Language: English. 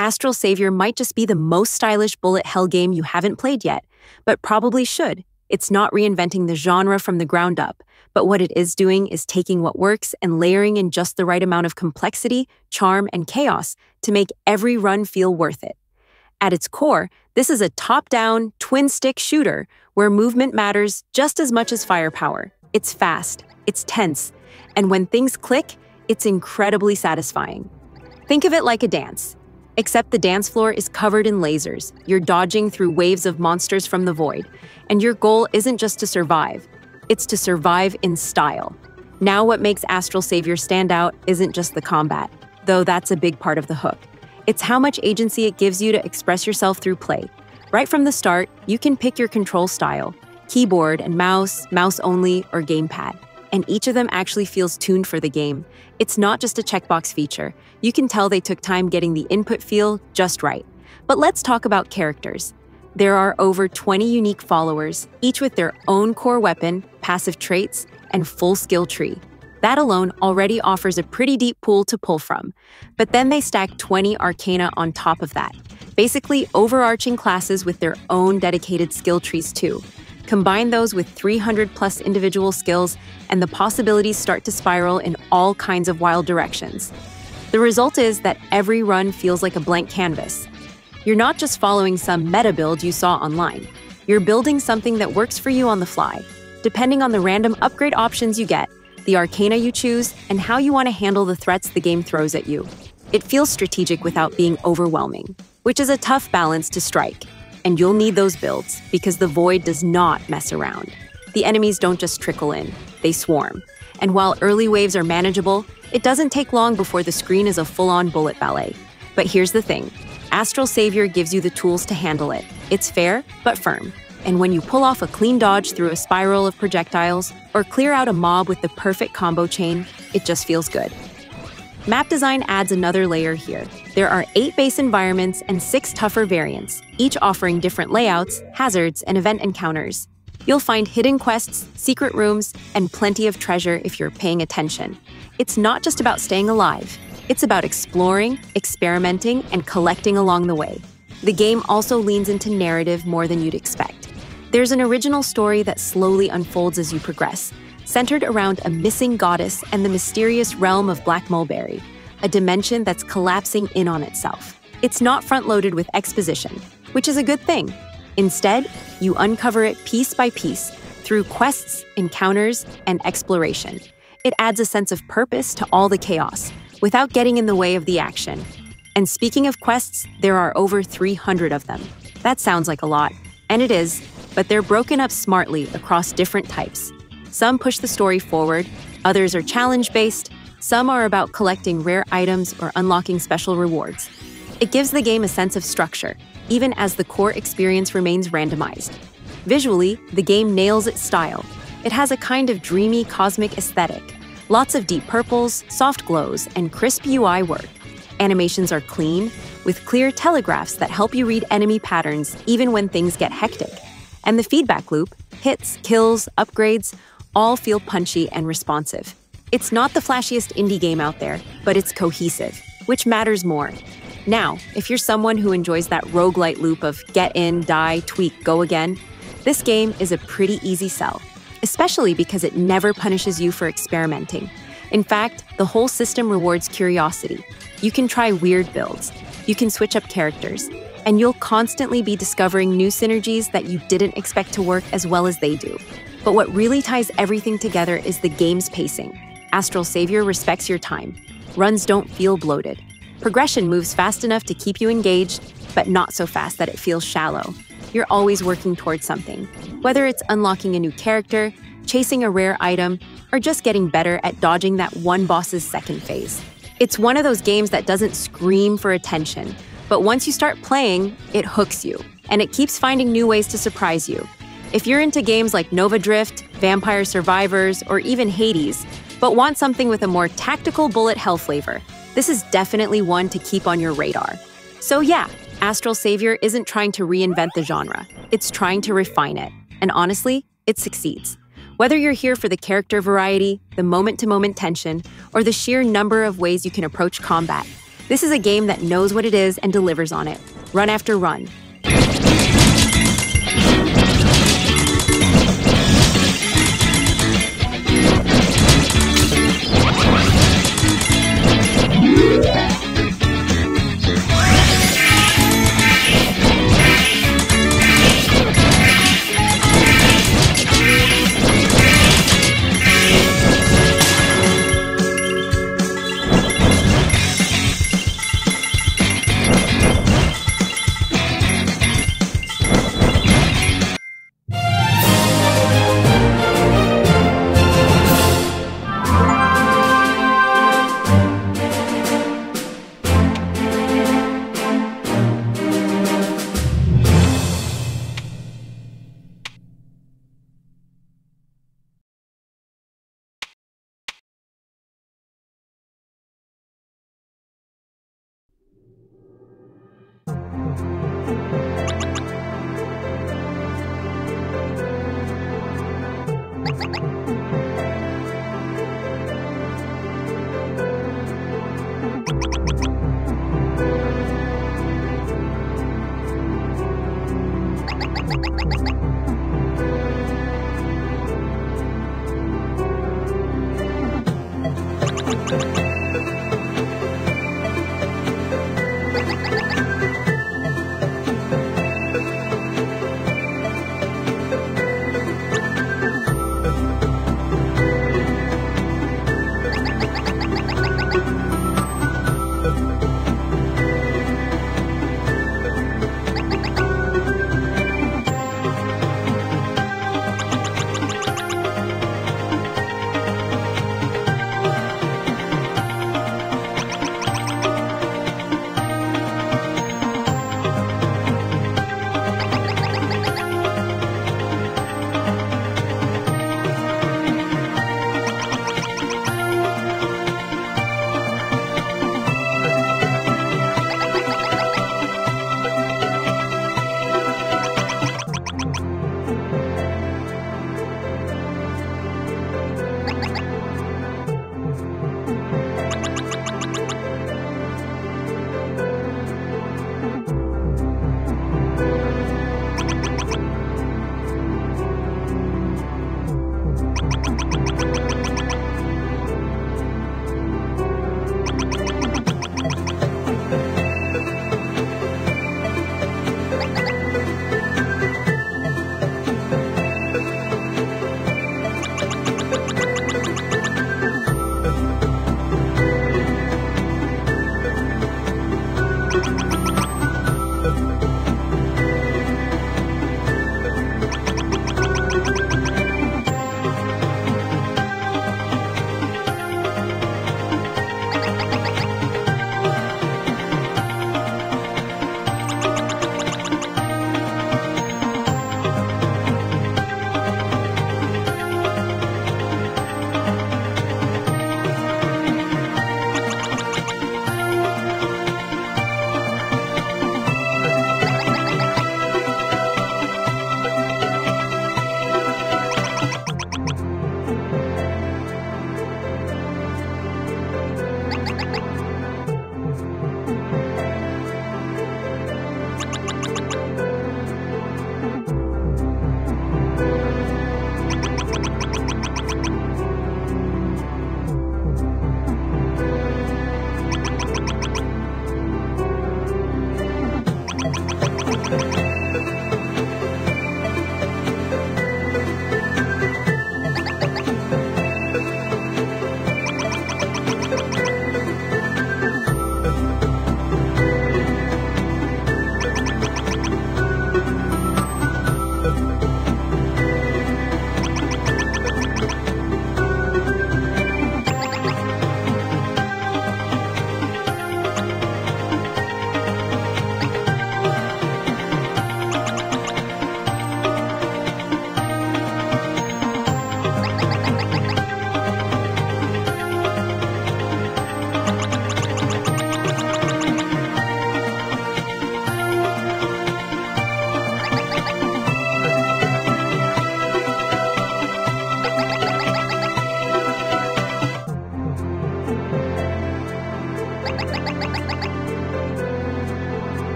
Astral Savior might just be the most stylish bullet hell game you haven't played yet, but probably should. It's not reinventing the genre from the ground up, but what it is doing is taking what works and layering in just the right amount of complexity, charm, and chaos to make every run feel worth it. At its core, this is a top-down, twin-stick shooter where movement matters just as much as firepower. It's fast, it's tense, and when things click, it's incredibly satisfying. Think of it like a dance, except the dance floor is covered in lasers. You're dodging through waves of monsters from the void, and your goal isn't just to survive, it's to survive in style. Now what makes Astral Savior stand out isn't just the combat, though that's a big part of the hook. It's how much agency it gives you to express yourself through play. Right from the start, you can pick your control style, keyboard and mouse, mouse only, or gamepad. And each of them actually feels tuned for the game. It's not just a checkbox feature. You can tell they took time getting the input feel just right. But let's talk about characters. There are over 20 unique followers, each with their own core weapon, passive traits, and full skill tree. That alone already offers a pretty deep pool to pull from. But then they stack 20 Arcana on top of that. Basically, overarching classes with their own dedicated skill trees too. Combine those with 300+ individual skills, and the possibilities start to spiral in all kinds of wild directions. The result is that every run feels like a blank canvas. You're not just following some meta build you saw online. You're building something that works for you on the fly, depending on the random upgrade options you get, the Arcana you choose, and how you want to handle the threats the game throws at you. It feels strategic without being overwhelming, which is a tough balance to strike. And you'll need those builds, because the void does not mess around. The enemies don't just trickle in, they swarm. And while early waves are manageable, it doesn't take long before the screen is a full-on bullet ballet. But here's the thing, Astral Savior gives you the tools to handle it. It's fair, but firm. And when you pull off a clean dodge through a spiral of projectiles, or clear out a mob with the perfect combo chain, it just feels good. Map design adds another layer here. There are 8 base environments and 6 tougher variants, each offering different layouts, hazards, and event encounters. You'll find hidden quests, secret rooms, and plenty of treasure if you're paying attention. It's not just about staying alive. It's about exploring, experimenting, and collecting along the way. The game also leans into narrative more than you'd expect. There's an original story that slowly unfolds as you progress, centered around a missing goddess and the mysterious realm of Black Mulberry, a dimension that's collapsing in on itself. It's not front-loaded with exposition, which is a good thing. Instead, you uncover it piece by piece through quests, encounters, and exploration. It adds a sense of purpose to all the chaos, without getting in the way of the action. And speaking of quests, there are over 300 of them. That sounds like a lot, and it is, but they're broken up smartly across different types. Some push the story forward, others are challenge-based, some are about collecting rare items or unlocking special rewards. It gives the game a sense of structure, even as the core experience remains randomized. Visually, the game nails its style. It has a kind of dreamy cosmic aesthetic, lots of deep purples, soft glows, and crisp UI work. Animations are clean, with clear telegraphs that help you read enemy patterns even when things get hectic. And the feedback loop, hits, kills, upgrades, all feel punchy and responsive. It's not the flashiest indie game out there, but it's cohesive, which matters more. Now, if you're someone who enjoys that roguelite loop of get in, die, tweak, go again, this game is a pretty easy sell, especially because it never punishes you for experimenting. In fact, the whole system rewards curiosity. You can try weird builds, you can switch up characters, and you'll constantly be discovering new synergies that you didn't expect to work as well as they do. But what really ties everything together is the game's pacing. Astral Savior respects your time. Runs don't feel bloated. Progression moves fast enough to keep you engaged, but not so fast that it feels shallow. You're always working towards something, whether it's unlocking a new character, chasing a rare item, or just getting better at dodging that one boss's second phase. It's one of those games that doesn't scream for attention, but once you start playing, it hooks you, and it keeps finding new ways to surprise you. If you're into games like Nova Drift, Vampire Survivors, or even Hades, but want something with a more tactical bullet hell flavor, this is definitely one to keep on your radar. So yeah, Astral Savior isn't trying to reinvent the genre, it's trying to refine it. And honestly, it succeeds. Whether you're here for the character variety, the moment-to-moment tension, or the sheer number of ways you can approach combat, This is a game that knows what it is and delivers on it, run after run.